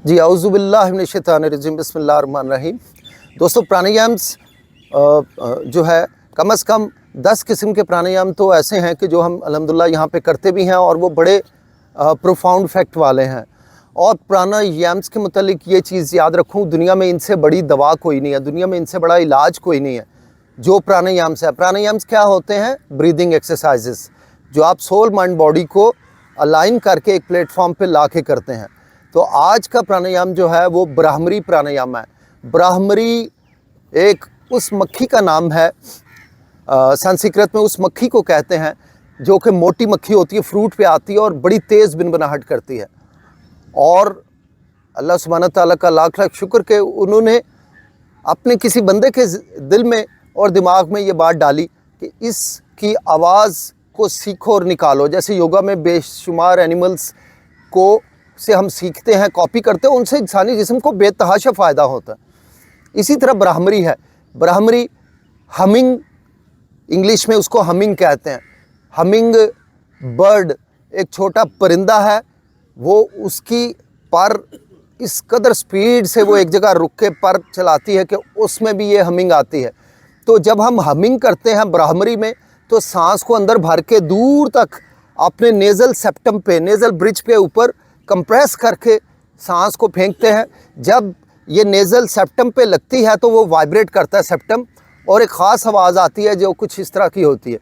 जी, औज़ुबिल्लाहि मिनश्शैतानिर्रजीम, बिस्मिल्लाहिर्रहमानिर्रहीम। दोस्तों, प्राणायाम्स जो है कम से कम 10 किस्म के प्राणायाम तो ऐसे हैं कि जो हम अल्हम्दुलिल्लाह यहाँ पे करते भी हैं और वो बड़े प्रोफाउंड इफ़ेक्ट वाले हैं। और प्राणायाम्स के मुतालिक ये चीज़ याद रखूँ, दुनिया में इनसे बड़ी दवा कोई नहीं है, दुनिया में इनसे बड़ा इलाज कोई नहीं है जो प्राणायाम्स है। प्राणायाम्स क्या होते हैं? ब्रीदिंग एक्सरसाइजेस, जो आप सोल माइंड बॉडी को अलाइन करके एक प्लेटफॉर्म पे ला के करते हैं। तो आज का प्राणायाम जो है वो ब्राह्मरी प्राणायाम है। ब्राह्मरी एक उस मक्खी का नाम है, संस्कृत में उस मक्खी को कहते हैं जो कि मोटी मक्खी होती है, फ्रूट पे आती है और बड़ी तेज़ बिनबनाहट करती है। और अल्लाह सुब्हानहू तआला का लाख लाख शुक्र कि उन्होंने अपने किसी बंदे के दिल में और दिमाग में ये बात डाली कि इसकी आवाज़ को सीखो और निकालो। जैसे योगा में बेशुमार एनिमल्स को से हम सीखते हैं, कॉपी करते हैं, उनसे इंसानी जिस्म को बेतहाशा फ़ायदा होता है। इसी तरह ब्राह्मरी है। ब्राह्मरी हमिंग, इंग्लिश में उसको हमिंग कहते हैं। हमिंग बर्ड एक छोटा परिंदा है, वो उसकी पर इस कदर स्पीड से वो एक जगह रुक के पर चलाती है कि उसमें भी ये हमिंग आती है। तो जब हम हमिंग करते हैं ब्राह्मरी में, तो सांस को अंदर भर के दूर तक अपने नेज़ल सेप्टम पे, नेज़ल ब्रिज पे ऊपर कंप्रेस करके सांस को फेंकते हैं। जब ये नेज़ल सेप्टम पे लगती है तो वो वाइब्रेट करता है सेप्टम, और एक ख़ास आवाज़ आती है जो कुछ इस तरह की होती है।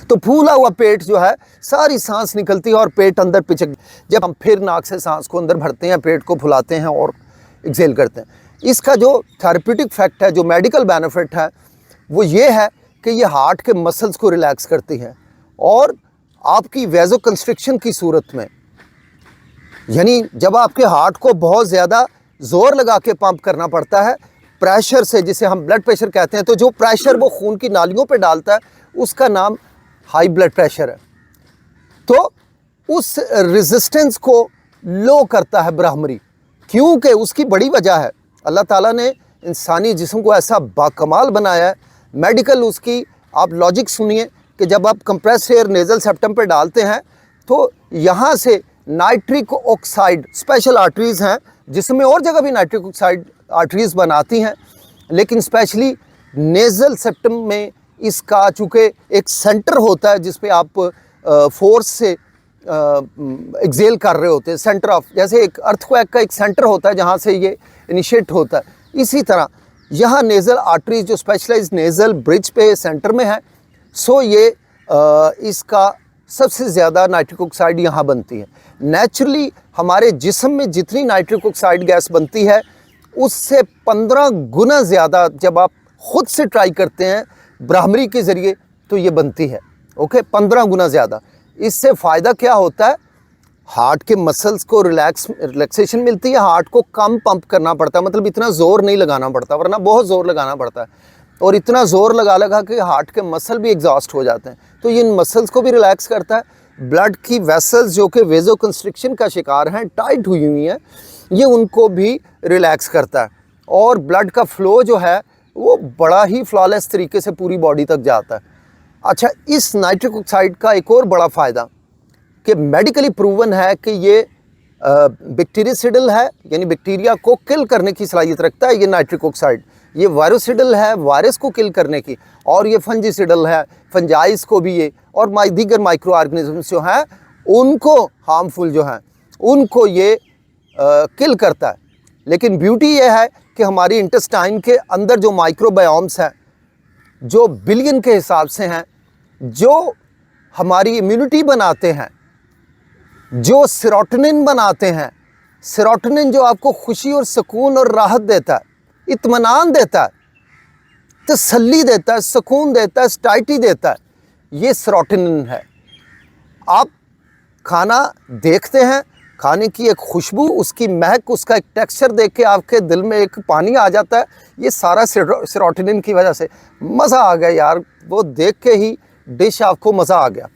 तो फूला हुआ पेट जो है, सारी सांस निकलती है और पेट अंदर पिचक। जब हम फिर नाक से सांस को अंदर भरते हैं, पेट को फुलाते हैं और एक्सेल करते हैं। इसका जो थेरेप्यूटिक फैक्ट है, जो मेडिकल बेनिफिट है, वो ये है कि ये हार्ट के मसल्स को रिलैक्स करती है। और आपकी वेज़ो कंस्ट्रिक्शन की सूरत में, यानी जब आपके हार्ट को बहुत ज़्यादा ज़ोर लगा के पंप करना पड़ता है प्रेशर से, जिसे हम ब्लड प्रेशर कहते हैं, तो जो प्रेशर वो खून की नालियों पे डालता है उसका नाम हाई ब्लड प्रेशर है। तो उस रेजिस्टेंस को लो करता है ब्राह्मरी, क्योंकि उसकी बड़ी वजह है, अल्लाह ताला ने इंसानी जिस्म को ऐसा बाकमाल बनाया है। मेडिकल उसकी आप लॉजिक सुनिए कि जब आप कंप्रेस एयर नेज़ल सेप्टम पे डालते हैं तो यहाँ से नाइट्रिक ऑक्साइड, स्पेशल आर्टरीज़ हैं जिसमें और जगह भी नाइट्रिक ऑक्साइड आर्टरीज़ बनाती हैं, लेकिन स्पेशली नेज़ल सेप्टम में इसका चूँकि एक सेंटर होता है जिस पे आप फोर्स से एक्सेल कर रहे होते हैं, सेंटर ऑफ, जैसे एक अर्थक्वेक का एक सेंटर होता है जहाँ से ये इनिशिएट होता है, इसी तरह यहाँ नेज़ल आर्टरीज जो स्पेशलाइज्ड नेज़ल ब्रिज पे सेंटर में है, सो ये इसका सबसे ज़्यादा नाइट्रिक ऑक्साइड यहाँ बनती है। नेचुरली हमारे जिस्म में जितनी नाइट्रिक ऑक्साइड गैस बनती है उससे 15 गुना ज़्यादा जब आप ख़ुद से ट्राई करते हैं ब्राह्मरी के ज़रिए तो ये बनती है। ओके, 15 गुना ज़्यादा। इससे फ़ायदा क्या होता है? हार्ट के मसल्स को रिलैक्सेशन मिलती है, हार्ट को कम पंप करना पड़ता है, मतलब इतना ज़ोर नहीं लगाना पड़ता, वरना बहुत ज़ोर लगाना पड़ता है, और इतना ज़ोर लगा कि हार्ट के मसल भी एग्जॉस्ट हो जाते हैं। तो ये इन मसल्स को भी रिलैक्स करता है। ब्लड की वेसल्स जो कि वेज़ो कंस्ट्रिक्शन का शिकार हैं, टाइट हुई हुई हैं, ये उनको भी रिलैक्स करता है, और ब्लड का फ़्लो जो है वो बड़ा ही फ्लॉलेस तरीके से पूरी बॉडी तक जाता है। अच्छा, इस नाइट्रिक ऑक्साइड का एक और बड़ा फ़ायदा कि मेडिकली प्रूवन है कि ये बैक्टीरियासिडल है, यानी बैक्टीरिया को किल करने की सलाहियत रखता है ये नाइट्रिक ऑक्साइड। ये वायरोसिडल है, वायरस को किल करने की, और ये फंजीसिडल है, फंजाइस को भी ये, और दीगर माइक्रो ऑर्गेनिजम्स जो हैं उनको, हार्मफुल जो हैं उनको ये किल करता है। लेकिन ब्यूटी ये है कि हमारी इंटेस्टाइन के अंदर जो माइक्रोबायोम्स हैं, जो बिलियन के हिसाब से हैं, जो हमारी इम्यूनिटी बनाते हैं, जो सेरोटोनिन बनाते हैं, सेरोटोनिन जो आपको खुशी और सुकून और राहत देता है, इत्मीनान देता है, तसल्ली देता है, सुकून देता है, स्टाइटी देता है, ये सेरोटोनिन है। आप खाना देखते हैं, खाने की एक खुशबू, उसकी महक, उसका एक टेक्सचर देख के आपके दिल में एक पानी आ जाता है, ये सारा सेरोटोनिन की वजह से। मज़ा आ गया यार, वो देख के ही डिश आपको मज़ा आ गया।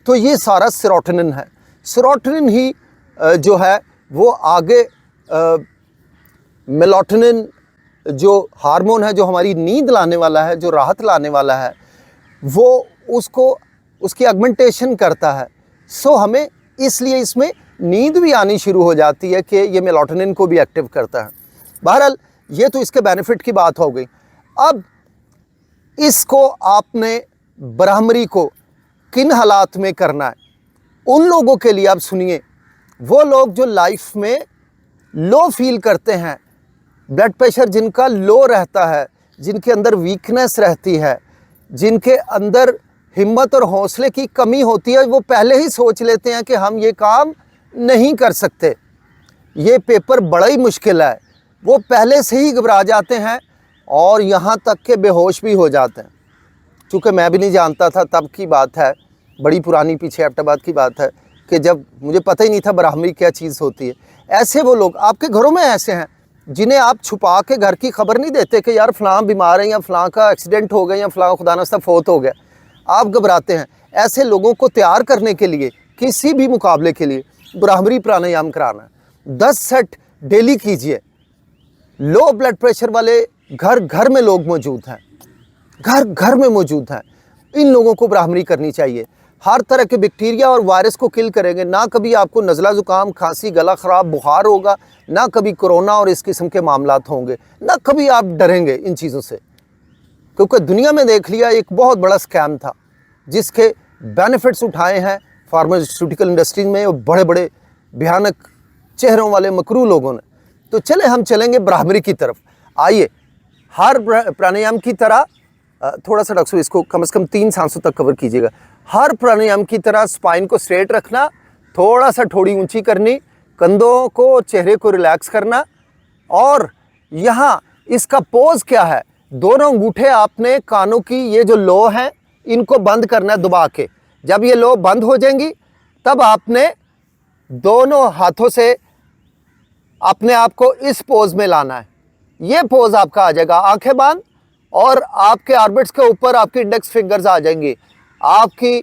तो ये सारा सेरोटोनिन है। सेरोटोनिन ही जो है वो आगे मेलाटोनिन जो हार्मोन है, जो हमारी नींद लाने वाला है, जो राहत लाने वाला है, वो उसकी ऑगमेंटेशन करता है। सो हमें इसलिए इसमें नींद भी आनी शुरू हो जाती है कि ये मेलाटोनिन को भी एक्टिव करता है। बहरहाल ये तो इसके बेनिफिट की बात हो गई। अब इसको आपने ब्राह्मरी को किन हालात में करना है, उन लोगों के लिए आप सुनिए। वो लोग जो लाइफ में लो फील करते हैं, ब्लड प्रेशर जिनका लो रहता है, जिनके अंदर वीकनेस रहती है, जिनके अंदर हिम्मत और हौसले की कमी होती है, वो पहले ही सोच लेते हैं कि हम ये काम नहीं कर सकते, ये पेपर बड़ा ही मुश्किल है। वो पहले से ही घबरा जाते हैं और यहाँ तक के बेहोश भी हो जाते हैं। चूँकि मैं भी नहीं जानता था, तब की बात है, बड़ी पुरानी पीछे एबटाबाद की बात है, कि जब मुझे पता ही नहीं था ब्राह्मरी क्या चीज़ होती है। ऐसे वो लोग आपके घरों में ऐसे हैं जिन्हें आप छुपा के घर की खबर नहीं देते कि यार फ़लाँ बीमार है या फ़लाँ का एक्सीडेंट हो गया या फ़लाँ खुदा नस्ता फौत हो गया। आप घबराते हैं। ऐसे लोगों को तैयार करने के लिए, किसी भी मुकाबले के लिए ब्राह्मरी प्राणायाम कराना है। 10 सेट डेली कीजिए। लो ब्लड प्रेशर वाले घर घर में लोग मौजूद हैं, घर घर में मौजूद हैं। इन लोगों को ब्राह्मरी करनी चाहिए। हर तरह के बैक्टीरिया और वायरस को किल करेंगे। ना कभी आपको नज़ला ज़ुकाम, खांसी, गला ख़राब, बुखार होगा, ना कभी कोरोना और इस किस्म के मामलात होंगे, ना कभी आप डरेंगे इन चीज़ों से। क्योंकि दुनिया में देख लिया एक बहुत बड़ा स्कैम था जिसके बेनिफिट्स उठाए हैं फार्मास्यूटिकल इंडस्ट्री में और बड़े बड़े भयानक चेहरों वाले मकरू लोगों ने। तो चले हम चलेंगे ब्राह्मरी की तरफ। आइए, हर प्राणायाम की तरह थोड़ा सा डॉक्टर इसको कम से कम 3 सांसों तक कवर कीजिएगा। हर प्राणायाम की तरह स्पाइन को स्ट्रेट रखना, थोड़ा सा ठोड़ी ऊंची करनी, कंधों को, चेहरे को रिलैक्स करना। और यहाँ इसका पोज क्या है, दोनों अंगूठे आपने कानों की ये जो लो हैं इनको बंद करना है दबा के। जब ये लो बंद हो जाएंगी तब आपने दोनों हाथों से अपने आप को इस पोज में लाना है। ये पोज आपका आ जाएगा आंखें बंद, और आपके आर्बिट्स के ऊपर आपकी इंडेक्स फिंगर्स आ जाएंगी, आपकी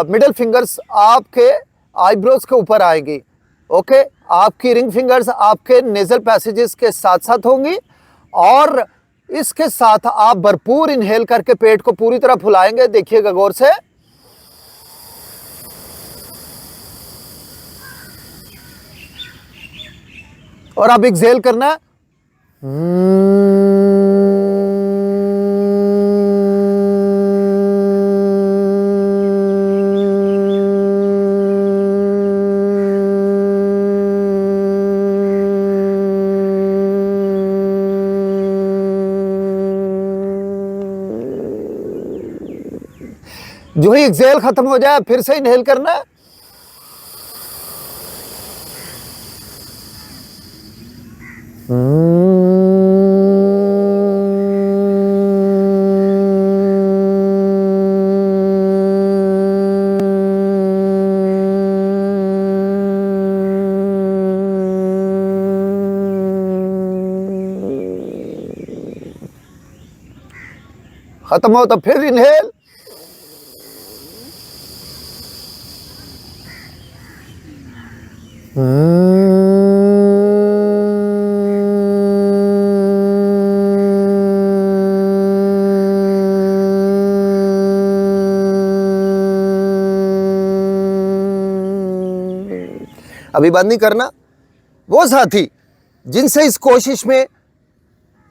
मिडिल फिंगर्स आपके आईब्रोज के ऊपर आएंगी। ओके, आपकी रिंग फिंगर्स आपके नेजल पैसेजेस के साथ साथ होंगी। और इसके साथ आप भरपूर इनहेल करके पेट को पूरी तरह फुलाएंगे। देखिएगा गौर से। और अब एक्सहेल करना है। जो ही एक्सहेल खत्म हो जाए फिर से इनहेल करना है। खत्म हो तो फिर इनहेल। अभी बंद नहीं करना। वो साथी जिनसे इस कोशिश में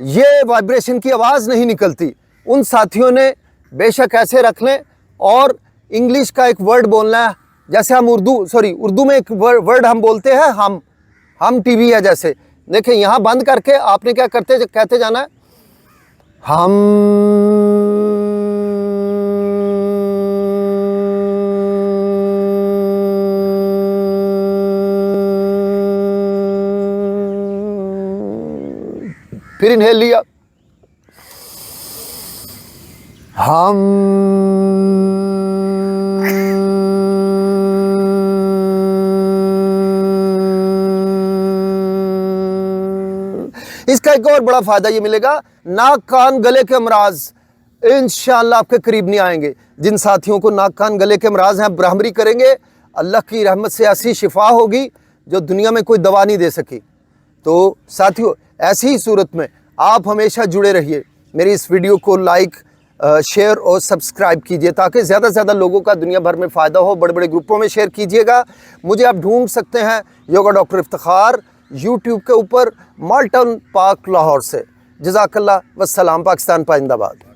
ये वाइब्रेशन की आवाज़ नहीं निकलती, उन साथियों ने बेशक ऐसे रख लें और इंग्लिश का एक वर्ड बोलना है। जैसे हम उर्दू में एक वर्ड हम बोलते हैं, हम टीवी है जैसे। देखिए यहाँ बंद करके आपने क्या कहते जाना है, हम। फिर इनहेल लिया, हम। इसका एक और बड़ा फायदा ये मिलेगा, नाक कान गले के अमराज इंशाअल्लाह आपके करीब नहीं आएंगे। जिन साथियों को नाक कान गले के अमराज हैं, ब्राह्मरी करेंगे, अल्लाह की रहमत से ऐसी शिफा होगी जो दुनिया में कोई दवा नहीं दे सकी। तो साथियों ऐसी ही सूरत में आप हमेशा जुड़े रहिए। मेरी इस वीडियो को लाइक, शेयर और सब्सक्राइब कीजिए ताकि ज़्यादा से ज़्यादा लोगों का दुनिया भर में फ़ायदा हो। बड़े बड़े ग्रुपों में शेयर कीजिएगा। मुझे आप ढूंढ सकते हैं योगा डॉक्टर इफ्तिखार यूट्यूब के ऊपर, माल्टन पार्क लाहौर से। जज़ाकल्लाह वस्सलाम। पाकिस्तान पाइंदाबाद।